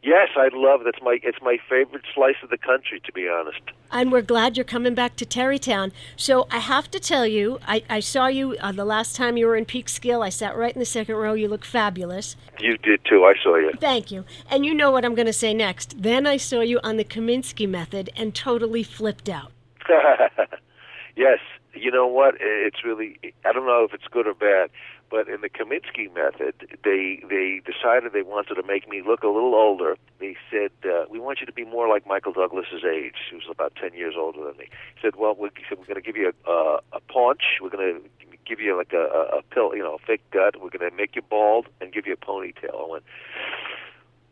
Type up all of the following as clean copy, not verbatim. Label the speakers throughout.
Speaker 1: Yes, I love it. It's my favorite slice of the country, to be honest.
Speaker 2: And we're glad you're coming back to Tarrytown. So I have to tell you, I saw you the last time you were in Peekskill. I sat right in the second row. You look fabulous.
Speaker 1: You did too. I saw you.
Speaker 2: Thank you. And you know what I'm going to say next. Then I saw you on the Kaminsky method and totally flipped out.
Speaker 1: Yes. You know what? It's really, I don't know if it's good or bad, but in the Kaminsky method, they decided they wanted to make me look a little older. They said, we want you to be more like Michael Douglas's age. He was about 10 years older than me. He said, well, we're going to give you a paunch. We're going to give you like a pill, a fake gut. We're going to make you bald and give you a ponytail. I went,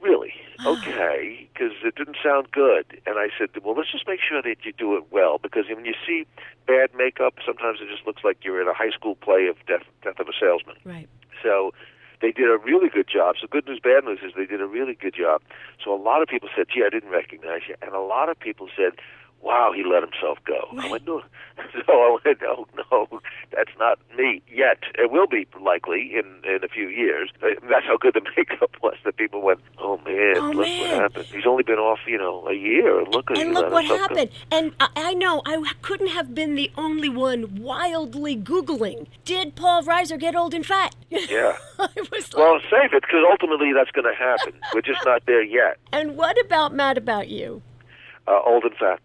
Speaker 1: really? Okay, because it didn't sound good. And I said, well, let's just make sure that you do it well, because when you see bad makeup, sometimes it just looks like you're in a high school play of Death of a Salesman.
Speaker 2: Right.
Speaker 1: So they did a really good job. So good news, bad news is they did a really good job. So a lot of people said, gee, I didn't recognize you. And a lot of people said, wow, he let himself go.
Speaker 2: Right.
Speaker 1: I went, no. So I went, no, that's not me yet. It will be likely in a few years. That's how good the makeup was that people went, oh man, look what happened. He's only been off, a year. Look
Speaker 2: what happened. And I know I couldn't have been the only one wildly Googling, did Paul Reiser get old and fat?
Speaker 1: Yeah.
Speaker 2: I was like,
Speaker 1: well, save it, because ultimately that's going to happen. We're just not there yet.
Speaker 2: And what about Mad About You?
Speaker 1: Old and fat.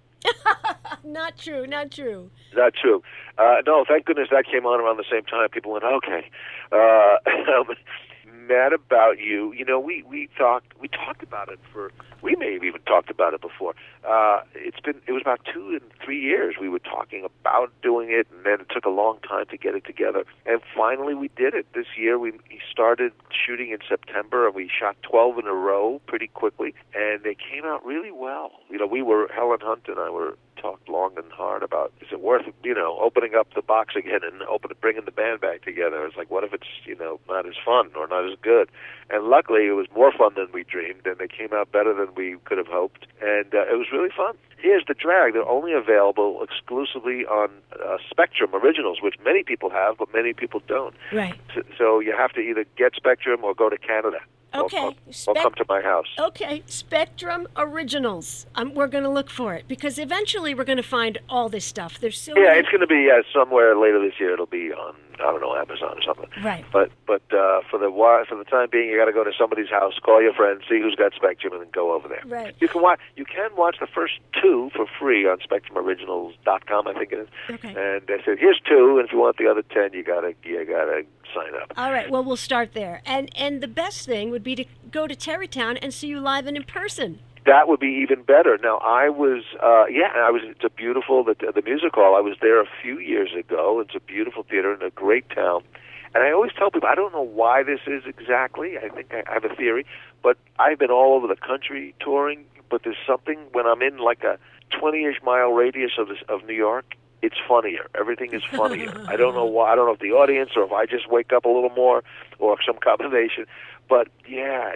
Speaker 2: Not true.
Speaker 1: Not true. No, thank goodness that came on around the same time. People went, okay. Mad About You. We talked about it we may have even talked about it before. It was about 2 and 3 years we were talking about doing it, and then it took a long time to get it together. And finally we did it. This year we started shooting in September, and we shot 12 in a row pretty quickly, and they came out really well. Helen Hunt and I talked long and hard about, is it worth, opening up the box again and bringing the band back together? It's like, what if it's, not as fun or not as good? And luckily it was more fun than we dreamed, and they came out better than we could have hoped, and it was really fun. Here's the drag. They're only available exclusively on Spectrum Originals, which many people have, but many people don't.
Speaker 2: Right.
Speaker 1: So you have to either get Spectrum or go to Canada.
Speaker 2: Okay.
Speaker 1: Or come to my house.
Speaker 2: Okay, Spectrum Originals. We're going to look for it, because eventually we're going to find all this stuff. There's so many...
Speaker 1: it's going to be somewhere later this year. It'll be on, I don't know, Amazon or something.
Speaker 2: Right.
Speaker 1: But for the time being, you got to go to somebody's house, call your friend, see who's got Spectrum, and then go over there.
Speaker 2: Right.
Speaker 1: You can watch the first 2 for free on SpectrumOriginals.com, I think it is.
Speaker 2: Okay.
Speaker 1: And they said, here's 2, and if you want the other 10, you gotta sign up.
Speaker 2: All right. Well, we'll start there. And the best thing would be to go to Tarrytown and see you live and in person.
Speaker 1: That would be even better. Now, it's a beautiful, the music hall, I was there a few years ago. It's a beautiful theater in a great town. And I always tell people, I don't know why this is exactly. I think I have a theory. But I've been all over the country touring, but there's something, when I'm in like a 20-ish mile radius of New York, it's funnier. Everything is funnier. I don't know why. I don't know if the audience or if I just wake up a little more or some combination. But, yeah,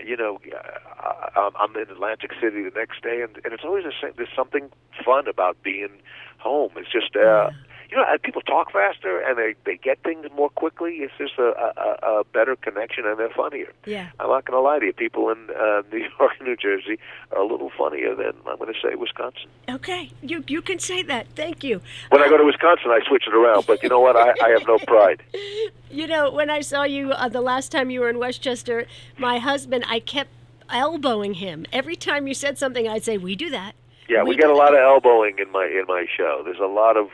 Speaker 1: I'm in Atlantic City the next day, and it's always the same. There's something fun about being home. It's just, people talk faster, and they get things more quickly. It's just a better connection, and they're funnier.
Speaker 2: Yeah.
Speaker 1: I'm not going to lie to you. People in New York and New Jersey are a little funnier than, I'm going to say, Wisconsin.
Speaker 2: Okay. You can say that. Thank you.
Speaker 1: When I go to Wisconsin, I switch it around. But you know what? I have no pride.
Speaker 2: When I saw you the last time you were in Westchester, my husband, I kept elbowing him. Every time you said something, I'd say, we do that.
Speaker 1: Yeah, we get a lot of elbowing in my show. There's a lot of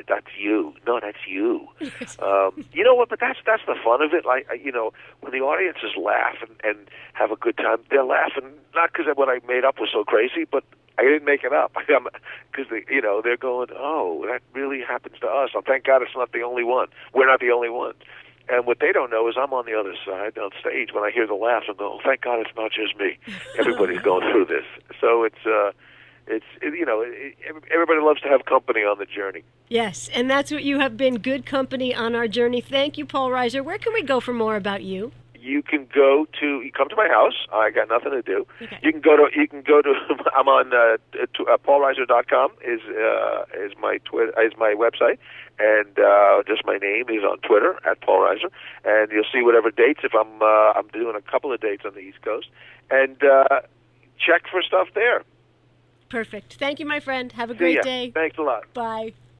Speaker 1: that's you. No, that's you. You know what? But that's the fun of it. Like when the audiences laugh and have a good time, they're laughing not because what I made up was so crazy, but I didn't make it up. Because they're going, oh, that really happens to us. Oh, thank God it's not the only one. We're not the only ones. And what they don't know is I'm on the other side on stage when I hear the laughs and go, oh, thank God it's not just me. Everybody's going through this. So everybody loves to have company on the journey.
Speaker 2: Yes, and that's what you have been, good company on our journey. Thank you, Paul Reiser. Where can we go for more about you?
Speaker 1: You come to my house. I got nothing to do.
Speaker 2: Okay.
Speaker 1: You can go to I'm on paulreiser.com is my website, and just my name is on Twitter at Paul Reiser, and you'll see whatever dates. If I'm doing a couple of dates on the East Coast, and check for stuff there.
Speaker 2: Perfect. Thank you, my friend. Have a
Speaker 1: See
Speaker 2: great
Speaker 1: ya.
Speaker 2: day.
Speaker 1: Thanks a lot.
Speaker 2: Bye.